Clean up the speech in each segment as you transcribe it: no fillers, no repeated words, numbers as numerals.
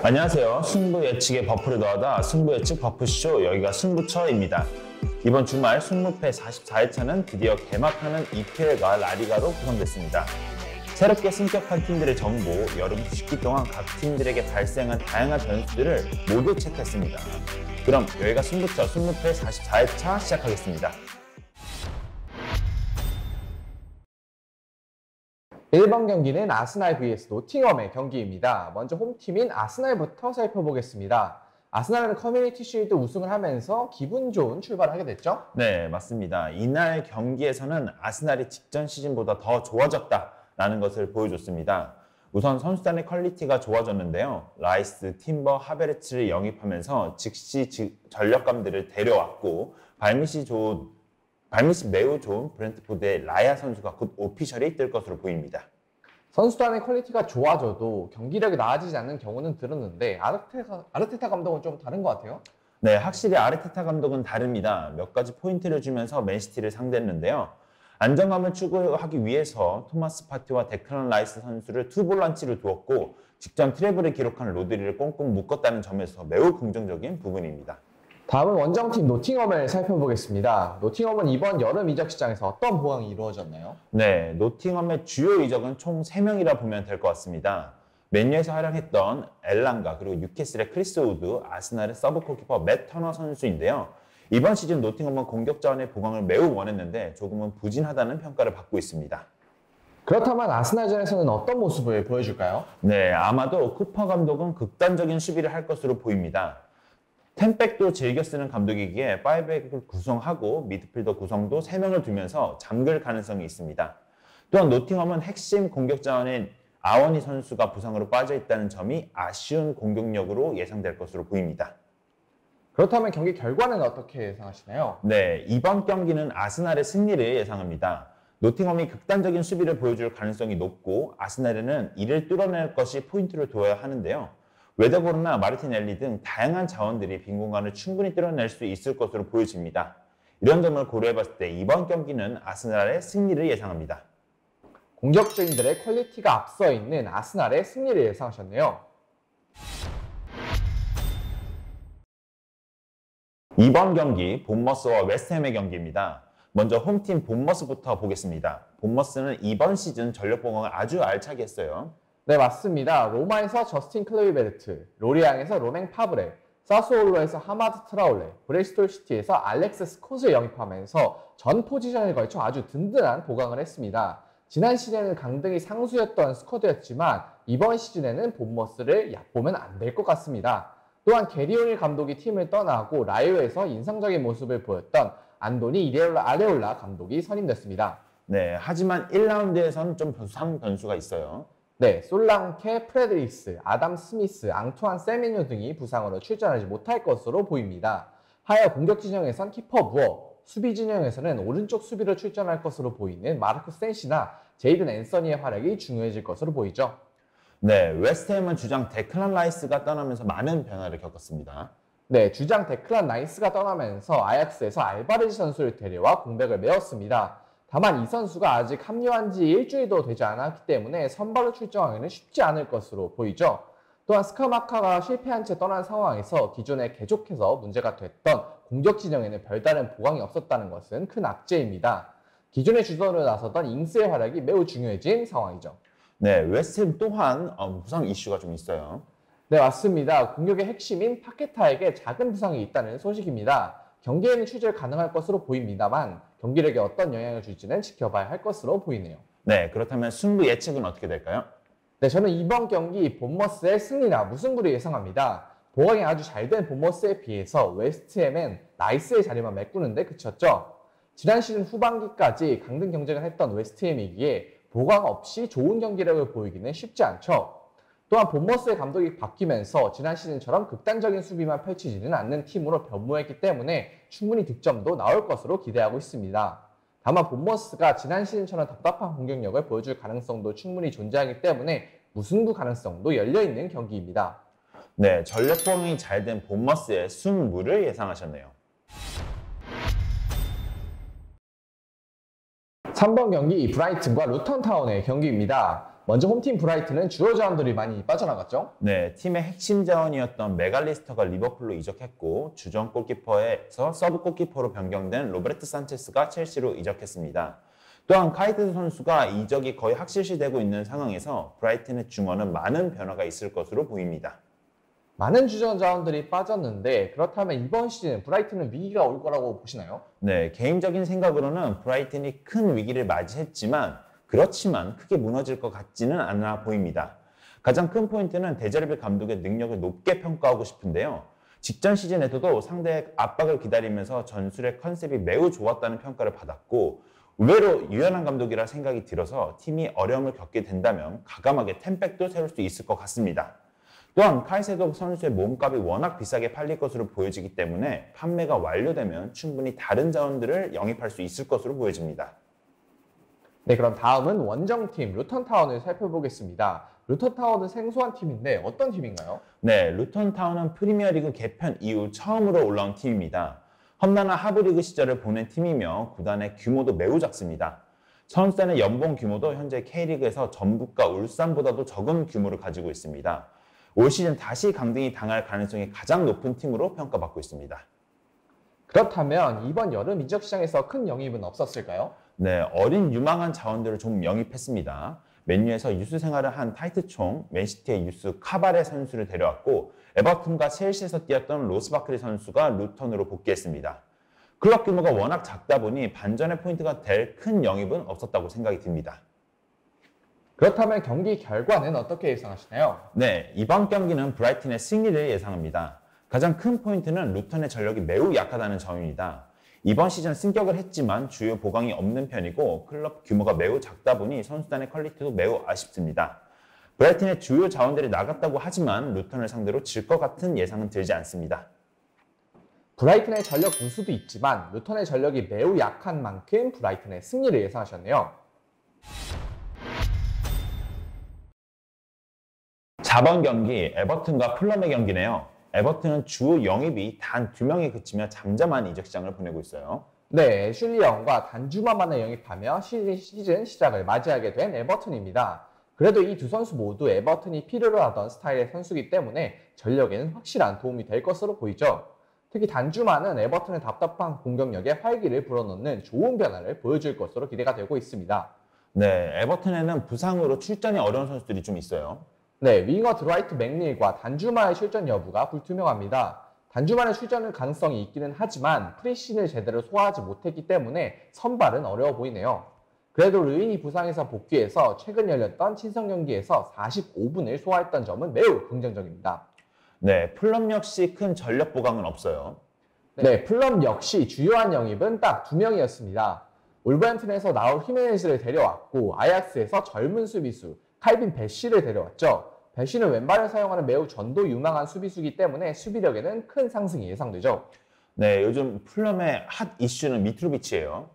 안녕하세요. 승부 예측의 버프를 더하다 승부 예측 버프쇼, 여기가 승부처입니다. 이번 주말 승무패 44회차는 드디어 개막하는 EPL과 라리가로 구성됐습니다. 새롭게 승격한 팀들의 정보, 여름 휴식기 동안 각 팀들에게 발생한 다양한 변수들을 모두 체크했습니다. 그럼 여기가 승부처 승무패 44회차 시작하겠습니다. 1번 경기는 아스날 vs 노팅엄의 경기입니다. 먼저 홈팀인 아스날부터 살펴보겠습니다. 아스날은 커뮤니티 쉴드 우승을 하면서 기분 좋은 출발을 하게 됐죠? 네, 맞습니다. 이날 경기에서는 아스날이 직전 시즌보다 더 좋아졌다라는 것을 보여줬습니다. 우선 선수단의 퀄리티가 좋아졌는데요. 라이스, 팀버, 하베르츠를 영입하면서 즉시 전력감들을 데려왔고 발밑이 매우 좋은 브렌트포드의 라야 선수가 곧 오피셜이 뜰 것으로 보입니다. 선수단의 퀄리티가 좋아져도 경기력이 나아지지 않는 경우는 들었는데 아르테타 감독은 좀 다른 것 같아요? 네, 확실히 아르테타 감독은 다릅니다. 몇 가지 포인트를 주면서 맨시티를 상대했는데요. 안정감을 추구하기 위해서 토마스 파티와 데클란 라이스 선수를 투볼란치로 두었고 직전 트래블을 기록한 로드리를 꽁꽁 묶었다는 점에서 매우 긍정적인 부분입니다. 다음은 원정팀 노팅엄을 살펴보겠습니다. 노팅엄은 이번 여름 이적 시장에서 어떤 보강이 이루어졌나요? 네, 노팅엄의 주요 이적은 총 3명이라 보면 될 것 같습니다. 맨유에서 활약했던 엘랑가, 그리고 뉴캐슬의 크리스 우드, 아스날의 서브 골키퍼 맷 터너 선수인데요. 이번 시즌 노팅엄은 공격 자원의 보강을 매우 원했는데 조금은 부진하다는 평가를 받고 있습니다. 그렇다면 아스날전에서는 어떤 모습을 보여줄까요? 네, 아마도 쿠퍼 감독은 극단적인 수비를 할 것으로 보입니다. 10백도 즐겨 쓰는 감독이기에 5백을 구성하고 미드필더 구성도 3명을 두면서 잠글 가능성이 있습니다. 또한 노팅엄은 핵심 공격 자원인 아워니 선수가 부상으로 빠져있다는 점이 아쉬운 공격력으로 예상될 것으로 보입니다. 그렇다면 경기 결과는 어떻게 예상하시나요? 네, 이번 경기는 아스날의 승리를 예상합니다. 노팅엄이 극단적인 수비를 보여줄 가능성이 높고 아스날에는 이를 뚫어낼 것이 포인트를 두어야 하는데요. 웨더보르나 마르티넬리 등 다양한 자원들이 빈 공간을 충분히 뚫어낼 수 있을 것으로 보여집니다. 이런 점을 고려해봤을 때 이번 경기는 아스날의 승리를 예상합니다. 공격진들의 퀄리티가 앞서 있는 아스날의 승리를 예상하셨네요. 이번 경기 본머스와 웨스트햄의 경기입니다. 먼저 홈팀 본머스부터 보겠습니다. 본머스는 이번 시즌 전력 보강을 아주 알차게 했어요. 네, 맞습니다. 로마에서 저스틴 클레이베르트, 로리앙에서 로맹 파브레, 사스올로에서 하마드 트라올레, 브레스톨 시티에서 알렉스 스콧을 영입하면서 전 포지션에 걸쳐 아주 든든한 보강을 했습니다. 지난 시즌에는 강등이 상수였던 스쿼드였지만 이번 시즌에는 본머스를 얕보면 안 될 것 같습니다. 또한 게리 오닐 감독이 팀을 떠나고 라이오에서 인상적인 모습을 보였던 안도니 아레올라 감독이 선임됐습니다. 네, 하지만 1라운드에선 좀 변수가 있어요. 네, 솔랑케, 프레드릭스, 아담 스미스, 앙투안 세메뉴 등이 부상으로 출전하지 못할 것으로 보입니다. 하여 공격 진영에선 키퍼 무어, 수비 진영에서는 오른쪽 수비로 출전할 것으로 보이는 마르크 센시나 제이든 앤서니의 활약이 중요해질 것으로 보이죠. 네, 웨스트햄은 주장 데클란 라이스가 떠나면서 많은 변화를 겪었습니다. 네, 주장 데클란 라이스가 떠나면서 아약스에서 알바레즈 선수를 데려와 공백을 메웠습니다. 다만 이 선수가 아직 합류한 지 일주일도 되지 않았기 때문에 선발로 출정하기는 쉽지 않을 것으로 보이죠. 또한 스카마카가 실패한 채 떠난 상황에서 기존에 계속해서 문제가 됐던 공격 진영에는 별다른 보강이 없었다는 것은 큰 악재입니다. 기존의 주전으로 나섰던 잉스의 활약이 매우 중요해진 상황이죠. 네, 웨스트햄 또한 부상 이슈가 좀 있어요. 네, 맞습니다. 공격의 핵심인 파케타에게 작은 부상이 있다는 소식입니다. 경기에는 출전 가능할 것으로 보입니다만 경기력에 어떤 영향을 줄지는 지켜봐야 할 것으로 보이네요. 네, 그렇다면 승부 예측은 어떻게 될까요? 네, 저는 이번 경기 본머스의 승리나 무승부를 예상합니다. 보강이 아주 잘 된 본머스에 비해서 웨스트햄은 나이스의 자리만 메꾸는데 그쳤죠. 지난 시즌 후반기까지 강등 경쟁을 했던 웨스트햄이기에 보강 없이 좋은 경기력을 보이기는 쉽지 않죠. 또한 본머스의 감독이 바뀌면서 지난 시즌처럼 극단적인 수비만 펼치지는 않는 팀으로 변모했기 때문에 충분히 득점도 나올 것으로 기대하고 있습니다. 다만 본머스가 지난 시즌처럼 답답한 공격력을 보여줄 가능성도 충분히 존재하기 때문에 무승부 가능성도 열려있는 경기입니다. 네, 전력 보강이 잘 된 본머스의 승부를 예상하셨네요. 3번 경기 브라이튼과 루턴타운의 경기입니다. 먼저 홈팀 브라이튼은 주요 자원들이 많이 빠져나갔죠. 네, 팀의 핵심 자원이었던 메갈리스터가 리버풀로 이적했고 주전 골키퍼에서 서브 골키퍼로 변경된 로베르트 산체스가 첼시로 이적했습니다. 또한 카이세도 선수가 이적이 거의 확실시되고 있는 상황에서 브라이튼의 중원은 많은 변화가 있을 것으로 보입니다. 많은 주전 자원들이 빠졌는데 그렇다면 이번 시즌 브라이튼은 위기가 올 거라고 보시나요? 네, 개인적인 생각으로는 브라이튼이 큰 위기를 맞이했지만 그렇지만 크게 무너질 것 같지는 않아 보입니다. 가장 큰 포인트는 데자르비 감독의 능력을 높게 평가하고 싶은데요. 직전 시즌에서도 상대의 압박을 기다리면서 전술의 컨셉이 매우 좋았다는 평가를 받았고 의외로 유연한 감독이라 생각이 들어서 팀이 어려움을 겪게 된다면 과감하게 템백도 세울 수 있을 것 같습니다. 또한 카이세도 선수의 몸값이 워낙 비싸게 팔릴 것으로 보여지기 때문에 판매가 완료되면 충분히 다른 자원들을 영입할 수 있을 것으로 보여집니다. 네, 그럼 다음은 원정팀 루턴타운을 살펴보겠습니다. 루턴타운은 생소한 팀인데 어떤 팀인가요? 네, 루턴타운은 프리미어리그 개편 이후 처음으로 올라온 팀입니다. 험난한 하브리그 시절을 보낸 팀이며 구단의 규모도 매우 작습니다. 선수단의 연봉 규모도 현재 K리그에서 전북과 울산보다도 적은 규모를 가지고 있습니다. 올 시즌 다시 강등이 당할 가능성이 가장 높은 팀으로 평가받고 있습니다. 그렇다면 이번 여름 이적 시장에서 큰 영입은 없었을까요? 네, 어린 유망한 자원들을 좀 영입했습니다. 맨유에서 유스 생활을 한 타이트총, 맨시티의 유스 카바레 선수를 데려왔고 에버튼과 첼시에서 뛰었던 로스 바클리 선수가 루턴으로 복귀했습니다. 클럽 규모가 워낙 작다 보니 반전의 포인트가 될 큰 영입은 없었다고 생각이 듭니다. 그렇다면 경기 결과는 어떻게 예상하시나요? 네, 이번 경기는 브라이튼의 승리를 예상합니다. 가장 큰 포인트는 루턴의 전력이 매우 약하다는 점입니다. 이번 시즌 승격을 했지만 주요 보강이 없는 편이고 클럽 규모가 매우 작다 보니 선수단의 퀄리티도 매우 아쉽습니다. 브라이튼의 주요 자원들이 나갔다고 하지만 루턴을 상대로 질 것 같은 예상은 들지 않습니다. 브라이튼의 전력 우수도 있지만 루턴의 전력이 매우 약한 만큼 브라이튼의 승리를 예상하셨네요. 4번 경기 에버튼과 풀럼의 경기네요. 에버튼은 주 영입이 단 2명에 그치며 잠잠한 이적 시장을 보내고 있어요. 네, 슐리 영과 단주만 만에 영입하며 시즌 시작을 맞이하게 된 에버튼입니다. 그래도 이 두 선수 모두 에버튼이 필요로 하던 스타일의 선수이기 때문에 전력에는 확실한 도움이 될 것으로 보이죠. 특히 단주만은 에버튼의 답답한 공격력에 활기를 불어넣는 좋은 변화를 보여줄 것으로 기대가 되고 있습니다. 네, 에버튼에는 부상으로 출전이 어려운 선수들이 좀 있어요. 네, 윙어 드라이트 맥닐과 단주만의 출전 여부가 불투명합니다. 단주만의 출전 가능성이 있기는 하지만 프리시즌을 제대로 소화하지 못했기 때문에 선발은 어려워 보이네요. 그래도 르인이 부상에서 복귀해서 최근 열렸던 친선 경기에서 45분을 소화했던 점은 매우 긍정적입니다. 네, 풀럼 역시 큰 전력 보강은 없어요. 네, 풀럼 역시 주요한 영입은 딱 2명이었습니다. 올버햄튼에서 나올 히메네즈를 데려왔고 아약스에서 젊은 수비수 칼빈 베쉬를 데려왔죠. 베쉬는 왼발을 사용하는 매우 전도 유망한 수비수이기 때문에 수비력에는 큰 상승이 예상되죠. 네, 요즘 풀럼의 핫 이슈는 미트로비치예요.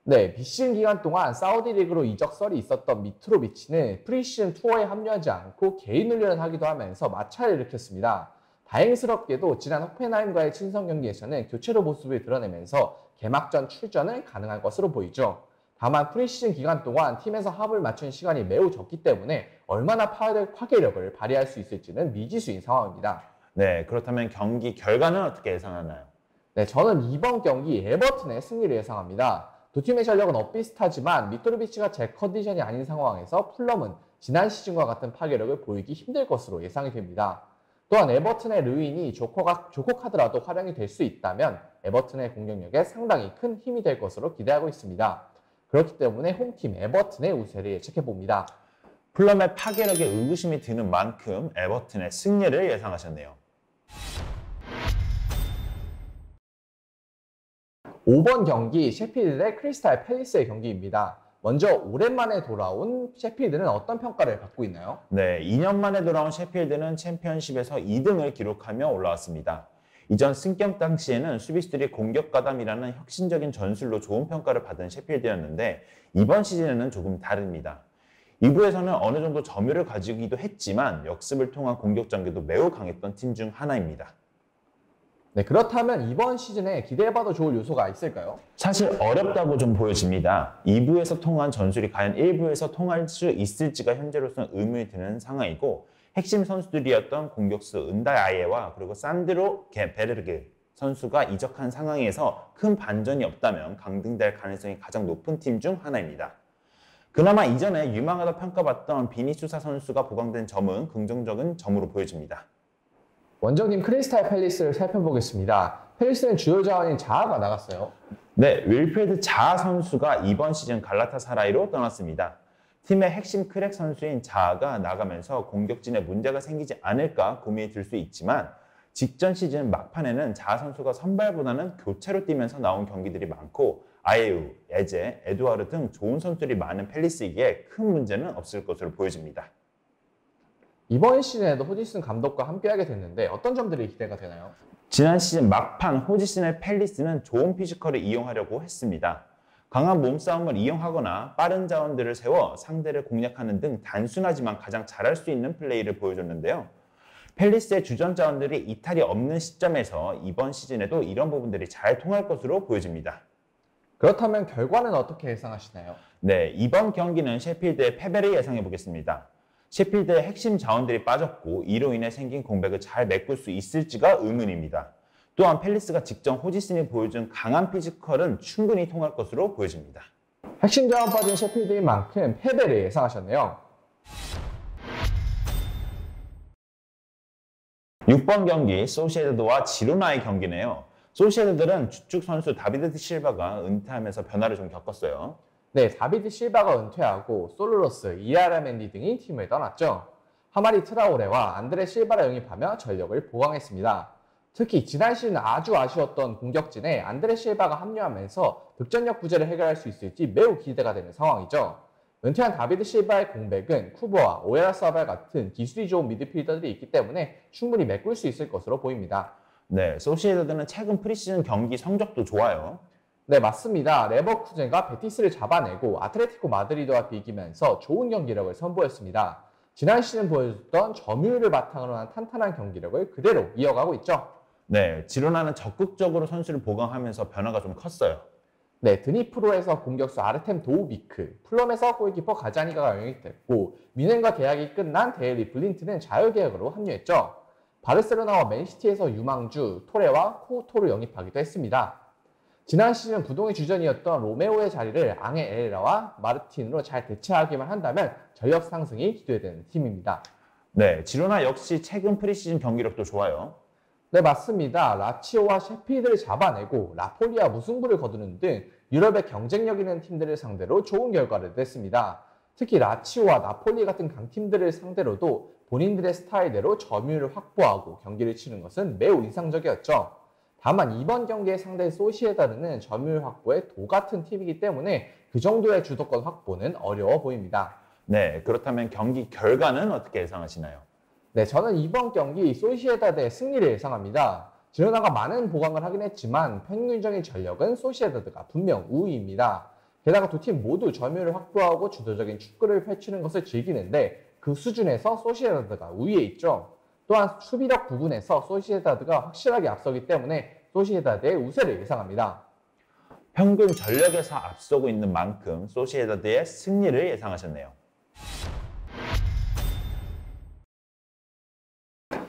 네, 비시즌 기간 동안 사우디 리그로 이적설이 있었던 미트로비치는 프리시즌 투어에 합류하지 않고 개인 훈련을 하기도 하면서 마찰을 일으켰습니다. 다행스럽게도 지난 호펜하임과의 친선 경기에서는 교체로 모습을 드러내면서 개막전 출전을 가능할 것으로 보이죠. 다만 프리시즌 기간 동안 팀에서 합을 맞춘 시간이 매우 적기 때문에 얼마나 파괴력을 발휘할 수 있을지는 미지수인 상황입니다. 네, 그렇다면 경기 결과는 어떻게 예상하나요? 네, 저는 이번 경기 에버튼의 승리를 예상합니다. 두 팀의 전력은 엇비슷하지만 미트로비치가 제 컨디션이 아닌 상황에서 풀럼은 지난 시즌과 같은 파괴력을 보이기 힘들 것으로 예상이 됩니다. 또한 에버튼의 르윈이 조코 카드라도 활용이 될 수 있다면 에버튼의 공격력에 상당히 큰 힘이 될 것으로 기대하고 있습니다. 그렇기 때문에 홈팀 에버튼의 우세를 예측해봅니다. 풀럼의 파괴력에 의구심이 드는 만큼 에버튼의 승리를 예상하셨네요. 5번 경기 셰필드 대 크리스탈 팰리스의 경기입니다. 먼저 오랜만에 돌아온 셰필드는 어떤 평가를 받고 있나요? 네, 2년 만에 돌아온 셰필드는 챔피언십에서 2등을 기록하며 올라왔습니다. 이전 승격 당시에는 수비수들이 공격 가담이라는 혁신적인 전술로 좋은 평가를 받은 셰필드였는데 이번 시즌에는 조금 다릅니다. 2부에서는 어느 정도 점유를 가지기도 했지만 역습을 통한 공격 전개도 매우 강했던 팀 중 하나입니다. 네, 그렇다면 이번 시즌에 기대해봐도 좋을 요소가 있을까요? 사실 어렵다고 좀 보여집니다. 2부에서 통한 전술이 과연 1부에서 통할 수 있을지가 현재로서는 의문이 드는 상황이고 핵심 선수들이었던 공격수 은다야예와 그리고 산드로 베르게 선수가 이적한 상황에서 큰 반전이 없다면 강등될 가능성이 가장 높은 팀 중 하나입니다. 그나마 이전에 유망하다 평가받던 비니슈사 선수가 보강된 점은 긍정적인 점으로 보여집니다. 원정팀 크리스탈 팰리스를 살펴보겠습니다. 팰리스는 주요 자원인 자아가 나갔어요. 네, 윌프레드 자아 선수가 이번 시즌 갈라타사라이로 떠났습니다. 팀의 핵심 크랙 선수인 자아가 나가면서 공격진에 문제가 생기지 않을까 고민이 들 수 있지만 직전 시즌 막판에는 자아 선수가 선발보다는 교체로 뛰면서 나온 경기들이 많고 아예우, 에제, 에두아르 등 좋은 선수들이 많은 팰리스이기에 큰 문제는 없을 것으로 보여집니다. 이번 시즌에도 호지슨 감독과 함께하게 됐는데 어떤 점들이 기대가 되나요? 지난 시즌 막판 호지슨의 팰리스는 좋은 피지컬을 이용하려고 했습니다. 강한 몸싸움을 이용하거나 빠른 자원들을 세워 상대를 공략하는 등 단순하지만 가장 잘할 수 있는 플레이를 보여줬는데요. 팰리스의 주전 자원들이 이탈이 없는 시점에서 이번 시즌에도 이런 부분들이 잘 통할 것으로 보여집니다. 그렇다면 결과는 어떻게 예상하시나요? 네, 이번 경기는 셰필드의 패배를 예상해 보겠습니다. 셰필드의 핵심 자원들이 빠졌고 이로 인해 생긴 공백을 잘 메꿀 수 있을지가 의문입니다. 또한 팰리스가 직전 호지슨이 보여준 강한 피지컬은 충분히 통할 것으로 보여집니다. 핵심 자원 빠진 셰필드인 만큼 패배를 예상하셨네요. 6번 경기 소시에다드와 지로나의 경기네요. 소시에다드는 주축 선수 다비드 실바가 은퇴하면서 변화를 좀 겪었어요. 네, 다비드 실바가 은퇴하고 솔로로스, 이아라멘디 등이 팀을 떠났죠. 하마리 트라오레와 안드레 실바를 영입하며 전력을 보강했습니다. 특히 지난 시즌 아주 아쉬웠던 공격진에 안드레 실바가 합류하면서 득점력 부재를 해결할 수 있을지 매우 기대가 되는 상황이죠. 은퇴한 다비드 실바의 공백은 쿠버와 오야라사발 같은 기술이 좋은 미드필더들이 있기 때문에 충분히 메꿀 수 있을 것으로 보입니다. 네, 소시에다드는 최근 프리시즌 경기 성적도 좋아요. 네, 맞습니다. 레버쿠젠과 베티스를 잡아내고 아틀레티코 마드리드와 비기면서 좋은 경기력을 선보였습니다. 지난 시즌 보여줬던 점유율을 바탕으로 한 탄탄한 경기력을 그대로 이어가고 있죠. 네, 지로나는 적극적으로 선수를 보강하면서 변화가 좀 컸어요. 네, 드니프로에서 공격수 아르템 도우비크, 플럼에서 골키퍼 가자니가가 영입됐고 뮌헨과 계약이 끝난 데일리 블린트는 자유계약으로 합류했죠. 바르셀로나와 맨시티에서 유망주 토레와 코우토를 영입하기도 했습니다. 지난 시즌 부동의 주전이었던 로메오의 자리를 앙헤 에레라와 마르틴으로 잘 대체하기만 한다면 전력 상승이 기대되는 팀입니다. 네, 지로나 역시 최근 프리시즌 경기력도 좋아요. 네, 맞습니다. 라치오와 셰필드를 잡아내고 라폴리와 무승부를 거두는 등 유럽의 경쟁력 있는 팀들을 상대로 좋은 결과를 냈습니다. 특히 라치오와 나폴리 같은 강팀들을 상대로도 본인들의 스타일대로 점유율을 확보하고 경기를 치는 것은 매우 인상적이었죠. 다만 이번 경기의 상대 소시에다드는 점유율 확보에 도 같은 팀이기 때문에 그 정도의 주도권 확보는 어려워 보입니다. 네, 그렇다면 경기 결과는 어떻게 예상하시나요? 네, 저는 이번 경기 소시에다드의 승리를 예상합니다. 지로나가 많은 보강을 하긴 했지만 평균적인 전력은 소시에다드가 분명 우위입니다. 게다가 두 팀 모두 점유율을 확보하고 주도적인 축구를 펼치는 것을 즐기는데 그 수준에서 소시에다드가 우위에 있죠. 또한 수비력 부분에서 소시에다드가 확실하게 앞서기 때문에 소시에다드의 우세를 예상합니다. 평균 전력에서 앞서고 있는 만큼 소시에다드의 승리를 예상하셨네요.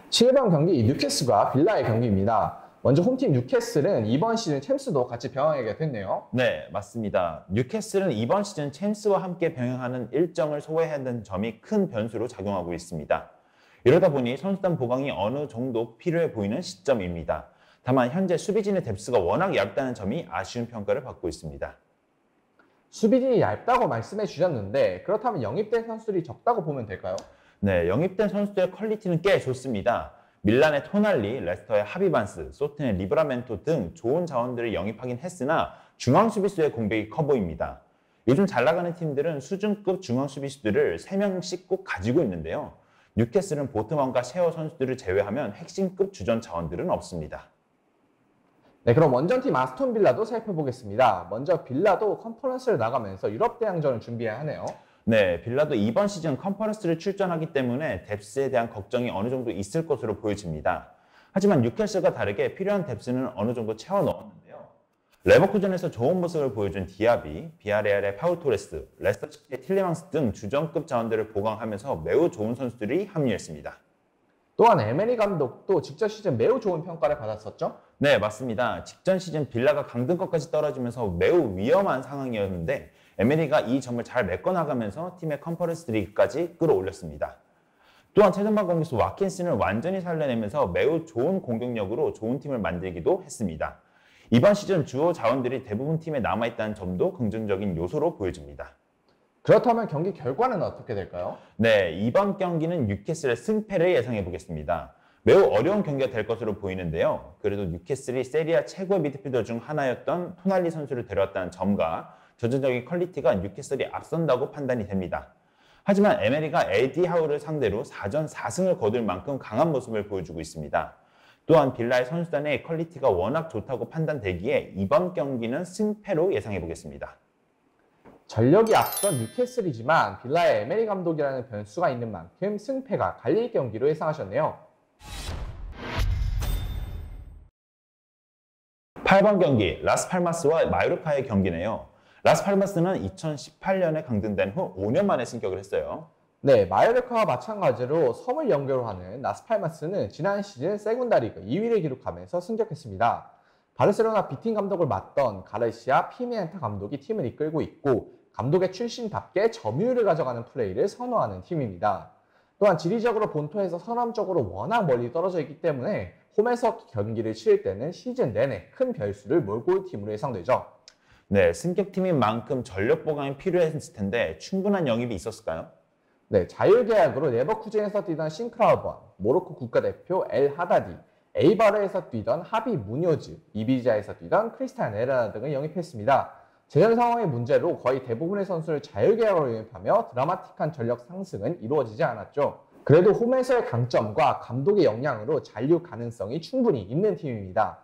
7번 경기 뉴캐슬과 빌라의 경기입니다. 먼저 홈팀 뉴캐슬은 이번 시즌 챔스도 같이 병행하게 됐네요. 네, 맞습니다. 뉴캐슬은 이번 시즌 챔스와 함께 병행하는 일정을 소화해야 하는 점이 큰 변수로 작용하고 있습니다. 이러다 보니 선수단 보강이 어느 정도 필요해 보이는 시점입니다. 다만 현재 수비진의 뎁스가 워낙 얇다는 점이 아쉬운 평가를 받고 있습니다. 수비진이 얇다고 말씀해 주셨는데 그렇다면 영입된 선수들이 적다고 보면 될까요? 네, 영입된 선수들의 퀄리티는 꽤 좋습니다. 밀란의 토날리, 레스터의 하비반스, 소튼의 리브라멘토 등 좋은 자원들을 영입하긴 했으나 중앙 수비수의 공백이 커 보입니다. 요즘 잘 나가는 팀들은 수준급 중앙 수비수들을 3명씩 꼭 가지고 있는데요. 뉴캐슬은 보트먼과 셰어 선수들을 제외하면 핵심급 주전 자원들은 없습니다. 네, 그럼 원정팀 아스톤 빌라도 살펴보겠습니다. 먼저 빌라도 컨퍼런스를 나가면서 유럽 대항전을 준비해야 하네요. 네, 빌라도 이번 시즌 컨퍼런스를 출전하기 때문에 뎁스에 대한 걱정이 어느 정도 있을 것으로 보여집니다. 하지만 뉴캐슬과 다르게 필요한 뎁스는 어느 정도 채워 넣었는데요. 레버쿠젠에서 좋은 모습을 보여준 디아비, 비아레알의 파우 토레스, 레스터 시티의 틸레망스 등 주전급 자원들을 보강하면서 매우 좋은 선수들이 합류했습니다. 또한 에메리 감독도 직전 시즌 매우 좋은 평가를 받았었죠? 네, 맞습니다. 직전 시즌 빌라가 강등권까지 떨어지면서 매우 위험한 상황이었는데 에메리가 이 점을 잘 메꿔나가면서 팀의 컨퍼런스 리그까지 끌어올렸습니다. 또한 최전방 공격수 와킨슨을 완전히 살려내면서 매우 좋은 공격력으로 좋은 팀을 만들기도 했습니다. 이번 시즌 주요 자원들이 대부분 팀에 남아있다는 점도 긍정적인 요소로 보여집니다. 그렇다면 경기 결과는 어떻게 될까요? 네, 이번 경기는 뉴캐슬의 승패를 예상해 보겠습니다. 매우 어려운 경기가 될 것으로 보이는데요. 그래도 뉴캐슬이 세리아 최고의 미드필더 중 하나였던 토날리 선수를 데려왔다는 점과 전체적인 퀄리티가 뉴캐슬이 앞선다고 판단이 됩니다. 하지만 에메리가 에디 하우를 상대로 4전 4승을 거둘 만큼 강한 모습을 보여주고 있습니다. 또한 빌라의 선수단의 퀄리티가 워낙 좋다고 판단되기에 이번 경기는 승패로 예상해 보겠습니다. 전력이 앞선 뉴캐슬이지만 빌라의 에메리 감독이라는 변수가 있는 만큼 승패가 갈릴 경기로 예상하셨네요. 8번 경기 라스팔마스와 마요르카의 경기네요. 라스팔마스는 2018년에 강등된 후 5년 만에 승격을 했어요. 네, 마요르카와 마찬가지로 섬을 연결로 하는 라스팔마스는 지난 시즌 세군다 리그 2위를 기록하면서 승격했습니다. 바르셀로나 B팀 감독을 맡던 가르시아 피미엔타 감독이 팀을 이끌고 있고 감독의 출신답게 점유율을 가져가는 플레이를 선호하는 팀입니다. 또한 지리적으로 본토에서 서남쪽으로 워낙 멀리 떨어져 있기 때문에 홈에서 경기를 치를 때는 시즌 내내 큰 변수를 몰고 올 팀으로 예상되죠. 네, 승격팀인 만큼 전력 보강이 필요했을 텐데 충분한 영입이 있었을까요? 네, 자유계약으로 레버쿠젠에서 뛰던 싱크라우번, 모로코 국가대표 엘 하다디, 에이바르에서 뛰던 하비 무뇨즈, 이비자에서 뛰던 크리스탄 에라나 등을 영입했습니다. 재정 상황의 문제로 거의 대부분의 선수를 자유계약으로 영입하며 드라마틱한 전력 상승은 이루어지지 않았죠. 그래도 홈에서의 강점과 감독의 역량으로 잔류 가능성이 충분히 있는 팀입니다.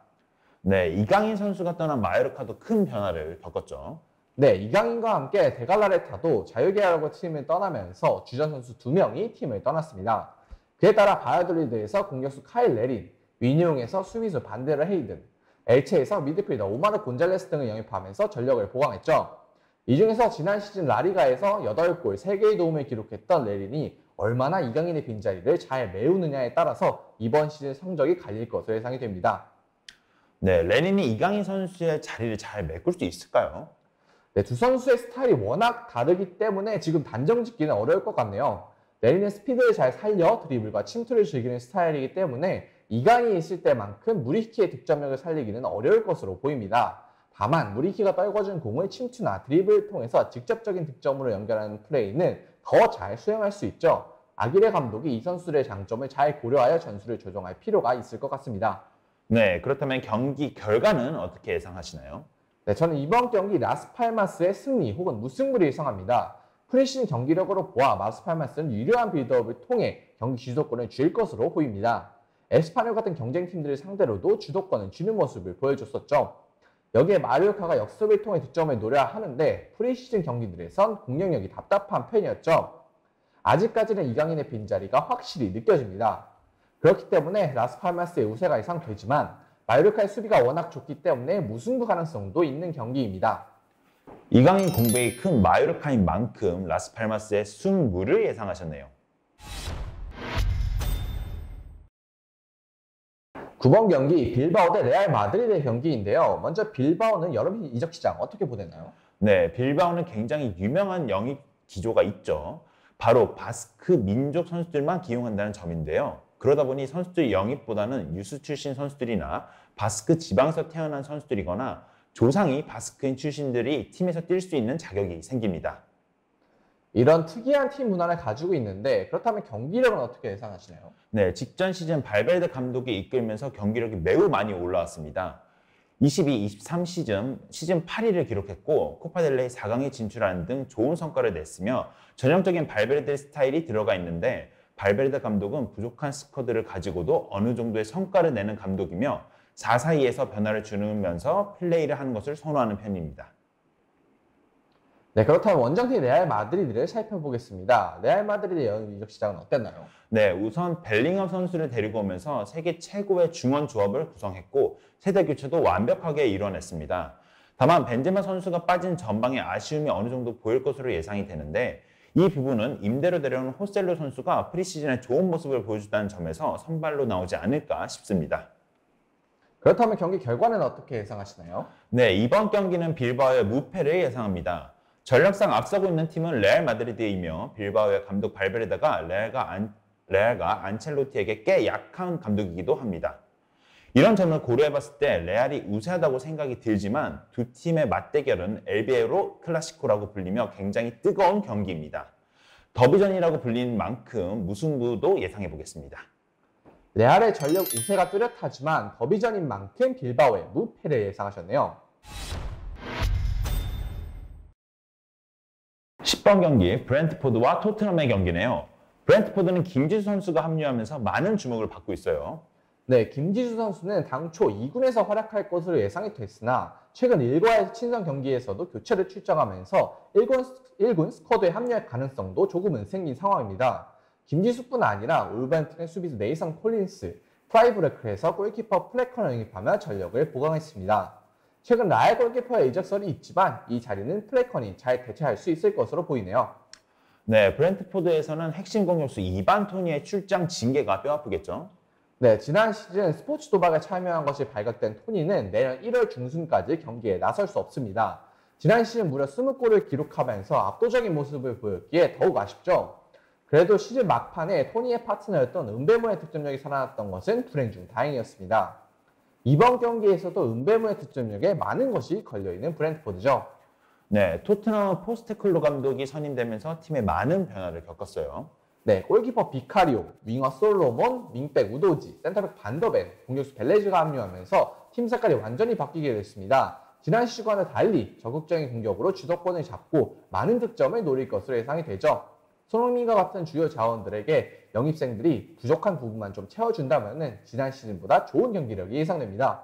네, 이강인 선수가 떠난 마요르카도 큰 변화를 겪었죠. 네, 이강인과 함께 데갈라레타도 자유계약으로 팀을 떠나면서 주전 선수 2명이 팀을 떠났습니다. 그에 따라 바이아돌리드에서 공격수 카일 레린, 위니옹에서 수비수 반데르 헤이든, 엘체에서 미드필더 오마르 곤잘레스 등을 영입하면서 전력을 보강했죠. 이 중에서 지난 시즌 라리가에서 8골 3개의 도움을 기록했던 레린이 얼마나 이강인의 빈자리를 잘 메우느냐에 따라서 이번 시즌 성적이 갈릴 것으로 예상이 됩니다. 네, 레닌이 이강인 선수의 자리를 잘 메꿀 수 있을까요? 네, 두 선수의 스타일이 워낙 다르기 때문에 지금 단정 짓기는 어려울 것 같네요. 레닌은 스피드를 잘 살려 드리블과 침투를 즐기는 스타일이기 때문에 이강인이 있을 때만큼 무리키의 득점력을 살리기는 어려울 것으로 보입니다. 다만 무리키가 떨궈준 공을 침투나 드리블을 통해서 직접적인 득점으로 연결하는 플레이는 더 잘 수행할 수 있죠. 아기레 감독이 이 선수들의 장점을 잘 고려하여 전술을 조정할 필요가 있을 것 같습니다. 네, 그렇다면 경기 결과는 어떻게 예상하시나요? 네, 저는 이번 경기 라스팔마스의 승리 혹은 무승부를 예상합니다. 프리시즌 경기력으로 보아 라스팔마스는 유려한 빌드업을 통해 경기 주도권을 쥘 것으로 보입니다. 에스파뇰 같은 경쟁팀들을 상대로도 주도권을 쥐는 모습을 보여줬었죠. 여기에 마요르카가 역습을 통해 득점을 노려야 하는데 프리시즌 경기들에선 공격력이 답답한 편이었죠. 아직까지는 이강인의 빈자리가 확실히 느껴집니다. 그렇기 때문에 라스팔마스의 우세가 예상되지만 마요르카의 수비가 워낙 좋기 때문에 무승부 가능성도 있는 경기입니다. 이강인 공백이 큰 마요르카인 만큼 라스팔마스의 승부를 예상하셨네요. 9번 경기 빌바오 대 레알 마드리드의 경기인데요. 먼저 빌바오는 여름 이적 시장 어떻게 보냈나요? 네, 빌바오는 굉장히 유명한 영입 기조가 있죠. 바로 바스크 민족 선수들만 기용한다는 점인데요. 그러다 보니 선수들 영입보다는 유스 출신 선수들이나 바스크 지방에서 태어난 선수들이거나 조상이 바스크인 출신들이 팀에서 뛸 수 있는 자격이 생깁니다. 이런 특이한 팀 문화를 가지고 있는데 그렇다면 경기력은 어떻게 예상하시나요? 네, 직전 시즌 발베르데 감독이 이끌면서 경기력이 매우 많이 올라왔습니다. 22-23 시즌 8위를 기록했고 코파델레이 4강에 진출하는 등 좋은 성과를 냈으며 전형적인 발베르데 스타일이 들어가 있는데 발베르데 감독은 부족한 스쿼드를 가지고도 어느 정도의 성과를 내는 감독이며 4-4-2에서 변화를 주면서 플레이를 하는 것을 선호하는 편입니다. 네, 그렇다면 원정팀 레알 마드리드를 살펴보겠습니다. 레알 마드리드의 여름 이적 시장은 어땠나요? 네, 우선 벨링엄 선수를 데리고 오면서 세계 최고의 중원 조합을 구성했고 세대 교체도 완벽하게 이뤄냈습니다. 다만 벤제마 선수가 빠진 전방에 아쉬움이 어느 정도 보일 것으로 예상이 되는데 이 부분은 임대로 데려온 호셀루 선수가 프리시즌에 좋은 모습을 보여준다는 점에서 선발로 나오지 않을까 싶습니다. 그렇다면 경기 결과는 어떻게 예상하시나요? 네, 이번 경기는 빌바오의 무패를 예상합니다. 전력상 앞서고 있는 팀은 레알 마드리드이며 빌바오의 감독 발베르데가 레알과 안첼로티에게 꽤 약한 감독이기도 합니다. 이런 점을 고려해봤을 때 레알이 우세하다고 생각이 들지만 두 팀의 맞대결은 엘비에로 클라시코라고 불리며 굉장히 뜨거운 경기입니다. 더비전이라고 불리는 만큼 무승부도 예상해보겠습니다. 레알의 전력 우세가 뚜렷하지만 더비전인 만큼 빌바오의 무패를 예상하셨네요. 10번 경기 브렌트포드와 토트넘의 경기네요. 브렌트포드는 김지수 선수가 합류하면서 많은 주목을 받고 있어요. 네, 김지수 선수는 당초 2군에서 활약할 것으로 예상이 됐으나 최근 1과의 친선 경기에서도 교체를 출정하면서 1군 스쿼드에 합류할 가능성도 조금은 생긴 상황입니다. 김지수뿐 아니라 울버햄튼의 수비수 네이선 콜린스, 프라이브레크에서 골키퍼 플래컨을 영입하며 전력을 보강했습니다. 최근 라엘 골키퍼의 이적설이 있지만 이 자리는 플래컨이 잘 대체할 수 있을 것으로 보이네요. 네, 브렌트포드에서는 핵심 공격수 이반 토니의 출장 징계가 뼈아프겠죠. 네, 지난 시즌 스포츠 도박에 참여한 것이 발각된 토니는 내년 1월 중순까지 경기에 나설 수 없습니다. 지난 시즌 무려 20골을 기록하면서 압도적인 모습을 보였기에 더욱 아쉽죠. 그래도 시즌 막판에 토니의 파트너였던 은베모의 득점력이 살아났던 것은 불행 중 다행이었습니다. 이번 경기에서도 은베모의 득점력에 많은 것이 걸려있는 브렌트포드죠. 네, 토트넘 포스테클로 감독이 선임되면서 팀에 많은 변화를 겪었어요. 네, 골키퍼 비카리오, 윙어 솔로몬, 윙백 우도지, 센터백 반더벤, 공격수 벨레즈가 합류하면서 팀 색깔이 완전히 바뀌게 됐습니다. 지난 시즌과는 달리 적극적인 공격으로 주도권을 잡고 많은 득점을 노릴 것으로 예상이 되죠. 손흥민과 같은 주요 자원들에게 영입생들이 부족한 부분만 좀 채워준다면 지난 시즌보다 좋은 경기력이 예상됩니다.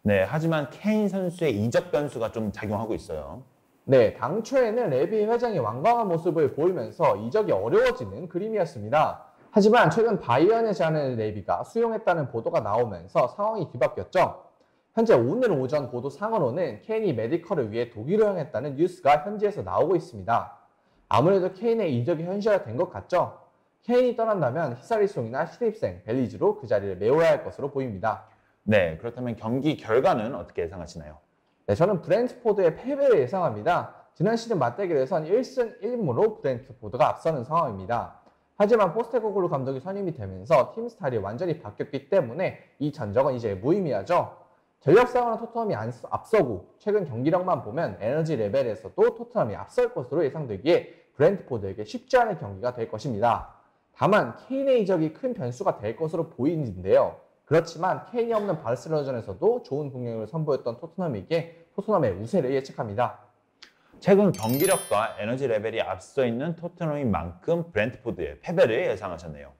네, 하지만 케인 선수의 이적 변수가 좀 작용하고 있어요. 네, 당초에는 레비 회장이 완강한 모습을 보이면서 이적이 어려워지는 그림이었습니다. 하지만 최근 바이언에 자는 레비가 수용했다는 보도가 나오면서 상황이 뒤바뀌었죠. 현재 오늘 오전 보도 상으로는 케인이 메디컬을 위해 독일을 향했다는 뉴스가 현지에서 나오고 있습니다. 아무래도 케인의 이적이 현실화된 것 같죠? 케인이 떠난다면 히사리송이나 신입생, 벨리즈로 그 자리를 메워야 할 것으로 보입니다. 네, 그렇다면 경기 결과는 어떻게 예상하시나요? 네, 저는 브렌트포드의 패배를 예상합니다. 지난 시즌 맞대결에선 1승 1무로 브렌트포드가 앞서는 상황입니다. 하지만 포스테코글루 감독이 선임이 되면서 팀 스타일이 완전히 바뀌었기 때문에 이 전적은 이제 무의미하죠. 전력상으로 토트넘이 앞서고 최근 경기력만 보면 에너지 레벨에서도 토트넘이 앞설 것으로 예상되기에 브렌트포드에게 쉽지 않은 경기가 될 것입니다. 다만 케인의 이적이 큰 변수가 될 것으로 보이는데요. 그렇지만 케인이 없는 바르셀로나전에서도 좋은 공격을 선보였던 토트넘에게 토트넘의 우세를 예측합니다. 최근 경기력과 에너지 레벨이 앞서 있는 토트넘인 만큼 브렌트포드의 패배를 예상하셨네요.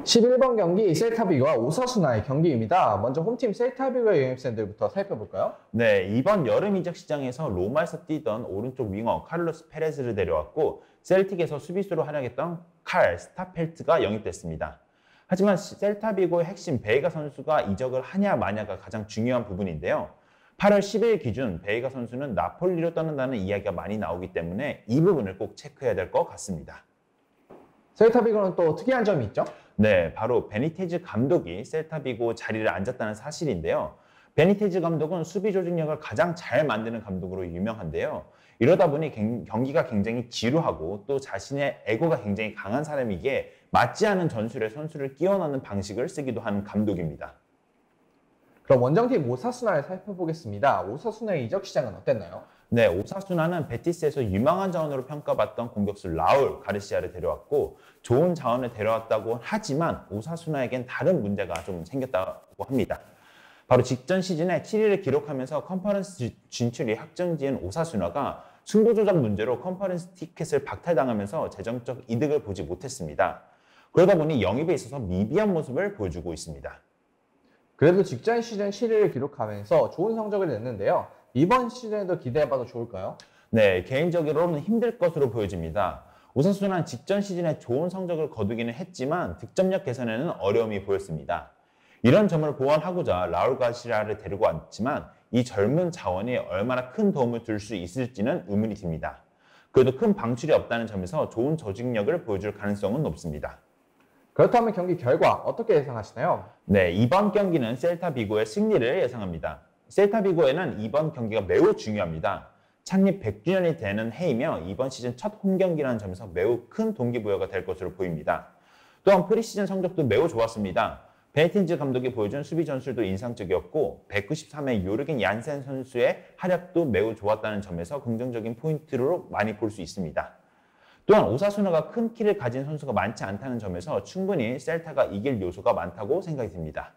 11번 경기 셀타비고와 오사수나의 경기입니다. 먼저 홈팀 셀타비고의 영입생들부터 살펴볼까요? 네, 이번 여름 이적 시장에서 로마에서 뛰던 오른쪽 윙어 카를로스 페레즈를 데려왔고 셀틱에서 수비수로 활약했던 칼 스타펠트가 영입됐습니다. 하지만 셀타비고의 핵심 베이가 선수가 이적을 하냐 마냐가 가장 중요한 부분인데요. 8월 10일 기준 베이가 선수는 나폴리로 떠난다는 이야기가 많이 나오기 때문에 이 부분을 꼭 체크해야 될 것 같습니다. 셀타비고는 또 특이한 점이 있죠? 네, 바로 베니테즈 감독이 셀타비고 자리를 앉았다는 사실인데요. 베니테즈 감독은 수비 조직력을 가장 잘 만드는 감독으로 유명한데요. 이러다 보니 경기가 굉장히 지루하고 또 자신의 에고가 굉장히 강한 사람이기에 맞지 않은 전술에 선수를 끼워 넣는 방식을 쓰기도 하는 감독입니다. 그럼 원정팀 오사수나를 살펴보겠습니다. 오사수나의 이적 시장은 어땠나요? 네, 오사수나는 베티스에서 유망한 자원으로 평가받던 공격수 라울 가르시아를 데려왔고 좋은 자원을 데려왔다고 하지만 오사수나에겐 다른 문제가 좀 생겼다고 합니다. 바로 직전 시즌에 7위를 기록하면서 컨퍼런스 진출이 확정지은 오사수나가 승부조작 문제로 컨퍼런스 티켓을 박탈당하면서 재정적 이득을 보지 못했습니다. 그러다 보니 영입에 있어서 미비한 모습을 보여주고 있습니다. 그래도 직전 시즌 7위를 기록하면서 좋은 성적을 냈는데요. 이번 시즌에도 기대해봐도 좋을까요? 네, 개인적으로는 힘들 것으로 보여집니다. 오사수나는 직전 시즌에 좋은 성적을 거두기는 했지만 득점력 개선에는 어려움이 보였습니다. 이런 점을 보완하고자 라울 가시라를 데리고 왔지만 이 젊은 자원이 얼마나 큰 도움을 줄 수 있을지는 의문이 듭니다. 그래도 큰 방출이 없다는 점에서 좋은 조직력을 보여줄 가능성은 높습니다. 그렇다면 경기 결과 어떻게 예상하시나요? 네, 이번 경기는 셀타 비고의 승리를 예상합니다. 셀타 비고에는 이번 경기가 매우 중요합니다. 창립 100주년이 되는 해이며 이번 시즌 첫 홈경기라는 점에서 매우 큰 동기부여가 될 것으로 보입니다. 또한 프리시즌 성적도 매우 좋았습니다. 베네틴즈 감독이 보여준 수비 전술도 인상적이었고 193의 요르겐 얀센 선수의 활약도 매우 좋았다는 점에서 긍정적인 포인트로 많이 볼 수 있습니다. 또한 오사수나가 큰 키를 가진 선수가 많지 않다는 점에서 충분히 셀타가 이길 요소가 많다고 생각이 듭니다.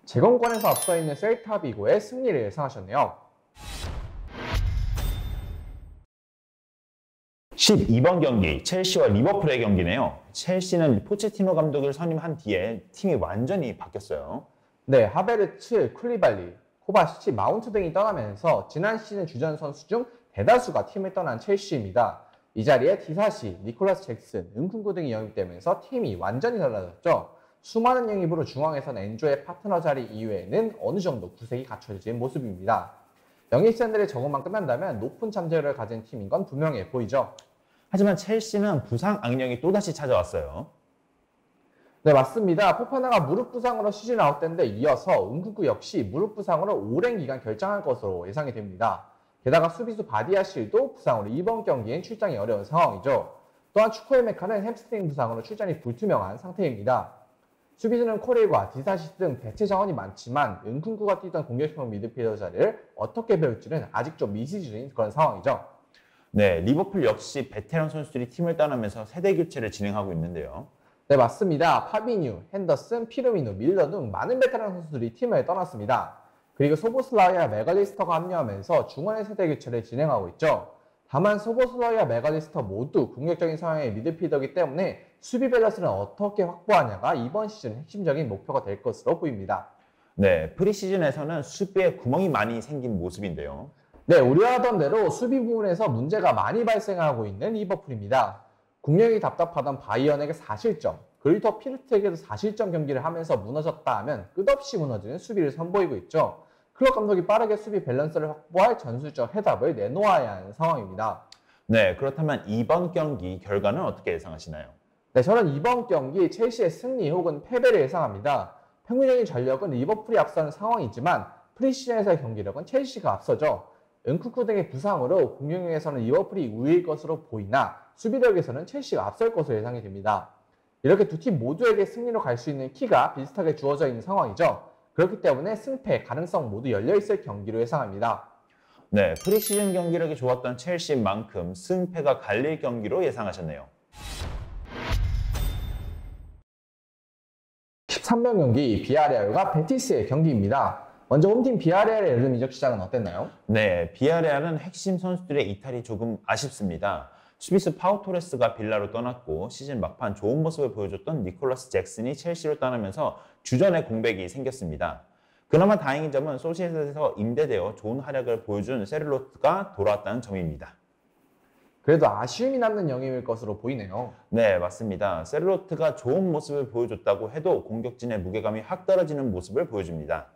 재건권에서 앞서 있는 셀타 비고의 승리를 예상하셨네요. 12번 경기, 첼시와 리버풀의 경기네요. 첼시는 포체티노 감독을 선임한 뒤에 팀이 완전히 바뀌었어요. 네, 하베르츠, 쿨리발리, 코바시치, 마운트 등이 떠나면서 지난 시즌 주전 선수 중 대다수가 팀을 떠난 첼시입니다. 이 자리에 디사시, 니콜라스 잭슨, 은쿤쿠 등이 영입되면서 팀이 완전히 달라졌죠. 수많은 영입으로 중앙에선 엔조의 파트너 자리 이외에는 어느 정도 구색이 갖춰진 모습입니다. 영입생들의 적응만 끝난다면 높은 잠재력을 가진 팀인 건 분명해 보이죠. 하지만 첼시는 부상 악령이 또다시 찾아왔어요. 네, 맞습니다. 포파나가 무릎 부상으로 시즌 아웃된데 이어서 은쿠쿠 역시 무릎 부상으로 오랜 기간 결장할 것으로 예상이 됩니다. 게다가 수비수 바디아실도 부상으로 이번 경기엔 출장이 어려운 상황이죠. 또한 추코에메카는 햄스트링 부상으로 출전이 불투명한 상태입니다. 수비수는 코렐과 디사시 등 대체 자원이 많지만 은쿤쿠가 뛰던 공격형 미드필더 자리를 어떻게 배울지는 아직 좀 미지수인 그런 상황이죠. 네, 리버풀 역시 베테랑 선수들이 팀을 떠나면서 세대 교체를 진행하고 있는데요. 네, 맞습니다. 파비뉴, 핸더슨, 피르미누, 밀러 등 많은 베테랑 선수들이 팀을 떠났습니다. 그리고 소보슬라이와 메갈리스터가 합류하면서 중원의 세대 교체를 진행하고 있죠. 다만 소보슬라이와 메갈리스터 모두 공격적인 성향의 미드필더이기 때문에 수비 밸런스는 어떻게 확보하냐가 이번 시즌 핵심적인 목표가 될 것으로 보입니다. 네, 프리시즌에서는 수비에 구멍이 많이 생긴 모습인데요. 네, 우려하던 대로 수비 부분에서 문제가 많이 발생하고 있는 리버풀입니다. 국력이 답답하던 바이언에게 4실점, 그리고 피르트에게도 4실점 경기를 하면서 무너졌다 하면 끝없이 무너지는 수비를 선보이고 있죠. 클럽 감독이 빠르게 수비 밸런스를 확보할 전술적 해답을 내놓아야 하는 상황입니다. 네, 그렇다면 이번 경기 결과는 어떻게 예상하시나요? 네, 저는 이번 경기 첼시의 승리 혹은 패배를 예상합니다. 평균적인 전력은 리버풀이 앞서는 상황이지만 프리시즌에서의 경기력은 첼시가 앞서죠. 은쿠쿠 등의 부상으로 공격력에서는 리버풀이 우위일 것으로 보이나 수비력에서는 첼시가 앞설 것으로 예상이 됩니다. 이렇게 두 팀 모두에게 승리로 갈 수 있는 키가 비슷하게 주어져 있는 상황이죠. 그렇기 때문에 승패 가능성 모두 열려있을 경기로 예상합니다. 네, 프리시즌 경기력이 좋았던 첼시만큼 승패가 갈릴 경기로 예상하셨네요. 13번 경기 비아레알과 베티스의 경기입니다. 먼저 홈팀 비아레알의 여름 이적 시작은 어땠나요? 네, 비아레알은 핵심 선수들의 이탈이 조금 아쉽습니다. 수비수 파우 토레스가 빌라로 떠났고 시즌 막판 좋은 모습을 보여줬던 니콜라스 잭슨이 첼시로 떠나면서 주전의 공백이 생겼습니다. 그나마 다행인 점은 소시에드에서 임대되어 좋은 활약을 보여준 세르로트가 돌아왔다는 점입니다. 그래도 아쉬움이 남는 영입일 것으로 보이네요. 네, 맞습니다. 세르로트가 좋은 모습을 보여줬다고 해도 공격진의 무게감이 확 떨어지는 모습을 보여줍니다.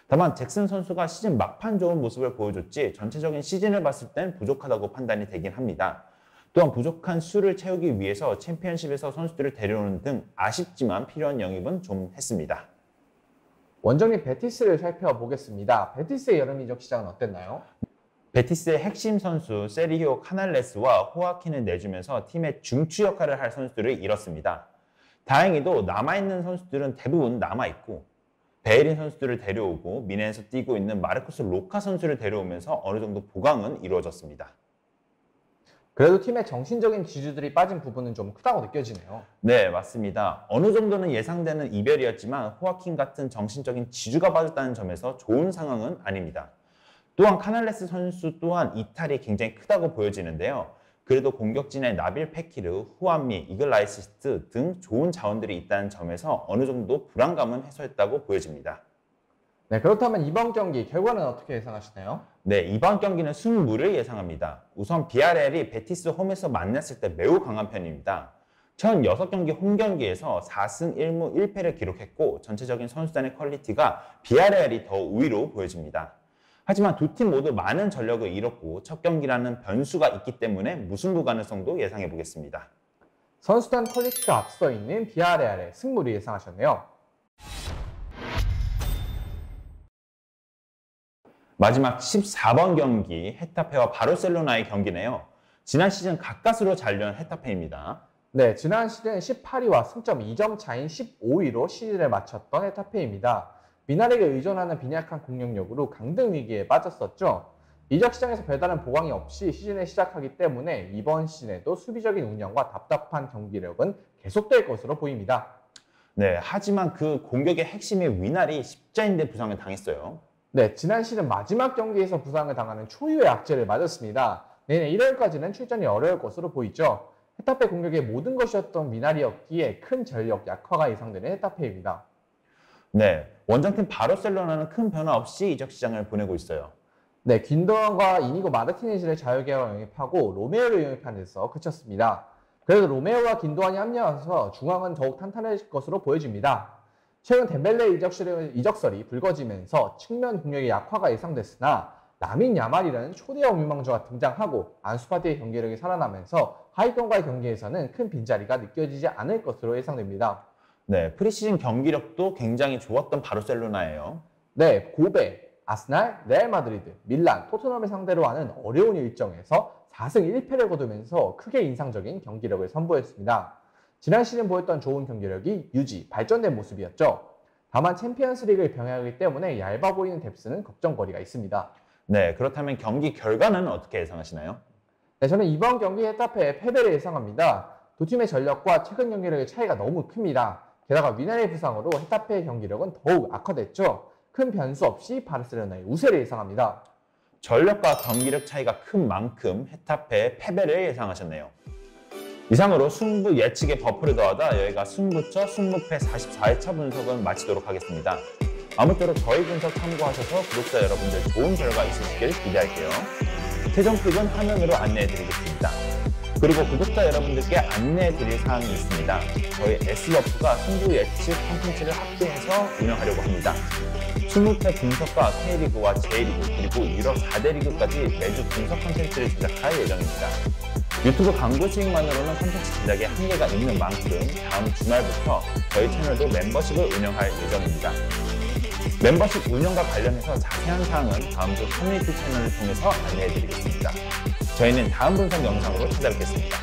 다만 잭슨 선수가 시즌 막판 좋은 모습을 보여줬지 전체적인 시즌을 봤을 땐 부족하다고 판단이 되긴 합니다. 또한 부족한 수를 채우기 위해서 챔피언십에서 선수들을 데려오는 등 아쉽지만 필요한 영입은 좀 했습니다. 원정리 베티스를 살펴보겠습니다. 베티스의 여름 이적 시작은 어땠나요? 베티스의 핵심 선수 세리히오 카날레스와 호아킨을 내주면서 팀의 중추 역할을 할 선수들을 잃었습니다. 다행히도 남아있는 선수들은 대부분 남아있고 베예린 선수들을 데려오고 미네에서 뛰고 있는 마르코스 로카 선수를 데려오면서 어느 정도 보강은 이루어졌습니다. 그래도 팀의 정신적인 지주들이 빠진 부분은 좀 크다고 느껴지네요. 네, 맞습니다. 어느 정도는 예상되는 이별이었지만 호아킨 같은 정신적인 지주가 빠졌다는 점에서 좋은 상황은 아닙니다. 또한 카날레스 선수 또한 이탈이 굉장히 크다고 보여지는데요. 그래도 공격진의 나빌 페키르, 후안미, 이글라이시스 등 좋은 자원들이 있다는 점에서 어느 정도 불안감은 해소했다고 보여집니다. 네, 그렇다면 이번 경기 결과는 어떻게 예상하시나요? 네, 이번 경기는 승부를 예상합니다. 우선 비아레알이 베티스 홈에서 만났을 때 매우 강한 편입니다. 전 6경기 홈 경기에서 4승 1무 1패를 기록했고 전체적인 선수단의 퀄리티가 비아레알이 더 우위로 보여집니다. 하지만 두 팀 모두 많은 전력을 잃었고 첫 경기라는 변수가 있기 때문에 무승부 가능성도 예상해 보겠습니다. 선수단 퀄리티가 앞서 있는 비아레알의 승부를 예상하셨네요. 마지막 14번 경기 헤타페와 바르셀로나의 경기네요. 지난 시즌 가까스로 잘려온 헤타페입니다. 네, 지난 시즌 18위와 승점 2점 차인 15위로 시즌을 마쳤던 헤타페입니다. 미나리에 의존하는 빈약한 공격력으로 강등 위기에 빠졌었죠. 이적 시장에서 별다른 보강이 없이 시즌을 시작하기 때문에 이번 시즌에도 수비적인 운영과 답답한 경기력은 계속될 것으로 보입니다. 네, 하지만 그 공격의 핵심인 위날이 십자인대 부상을 당했어요. 네, 지난 시즌 마지막 경기에서 부상을 당하는 초유의 악재를 맞았습니다. 내년 1월까지는 출전이 어려울 것으로 보이죠. 헤타페 공격의 모든 것이었던 미나리였기에 큰 전력 약화가 예상되는 헤타페입니다. 네, 원정팀 바르셀로나는 큰 변화 없이 이적 시장을 보내고 있어요. 네, 귄도안과 이니고 마르티네즈를 자유계약으로 영입하고 로메오를 영입한 데서 그쳤습니다. 그래도 로메오와 귄도안이 합류하면서 중앙은 더욱 탄탄해질 것으로 보여집니다. 최근 덴벨레 이적설이 불거지면서 측면 공격의 약화가 예상됐으나 라민 야말이라는 초대형 유망주가 등장하고 안수파티의 경기력이 살아나면서 하위권과의 경기에서는 큰 빈자리가 느껴지지 않을 것으로 예상됩니다. 네, 프리시즌 경기력도 굉장히 좋았던 바르셀로나예요. 네, 고베, 아스날, 레알 마드리드, 밀란, 토트넘을 상대로 하는 어려운 일정에서 4승 1패를 거두면서 크게 인상적인 경기력을 선보였습니다. 지난 시즌 보였던 좋은 경기력이 유지, 발전된 모습이었죠. 다만 챔피언스 리그를 병행하기 때문에 얇아 보이는 뎁스는 걱정거리가 있습니다. 네, 그렇다면 경기 결과는 어떻게 예상하시나요? 네, 저는 이번 경기 헤타페의 패배를 예상합니다. 두 팀의 전력과 최근 경기력의 차이가 너무 큽니다. 게다가 위날의 부상으로 헤타페의 경기력은 더욱 악화됐죠. 큰 변수 없이 바르셀로나의 우세를 예상합니다. 전력과 경기력 차이가 큰 만큼 헤타페의 패배를 예상하셨네요. 이상으로 승부 예측에 버프를 더하다 여기가 승부처 승무패 44회차 분석은 마치도록 하겠습니다. 아무쪼록 저희 분석 참고하셔서 구독자 여러분들 좋은 결과 있으시길 기대할게요. 최종 픽은 화면으로 안내해드리겠습니다. 그리고 구독자 여러분들께 안내해드릴 사항이 있습니다. 저희 S버프가 승부 예측 콘텐츠를 합계해서 운영하려고 합니다. 20회 분석과 K리그와 J리그 그리고 유럽 4대 리그까지 매주 분석 콘텐츠를 제작할 예정입니다. 유튜브 광고 수익만으로는 콘텐츠 제작에 한계가 있는 만큼 다음 주말부터 저희 채널도 멤버십을 운영할 예정입니다. 멤버십 운영과 관련해서 자세한 사항은 다음 주 커뮤니티 채널을 통해서 안내해드리겠습니다. 저희는 다음 분석 영상으로 찾아뵙겠습니다.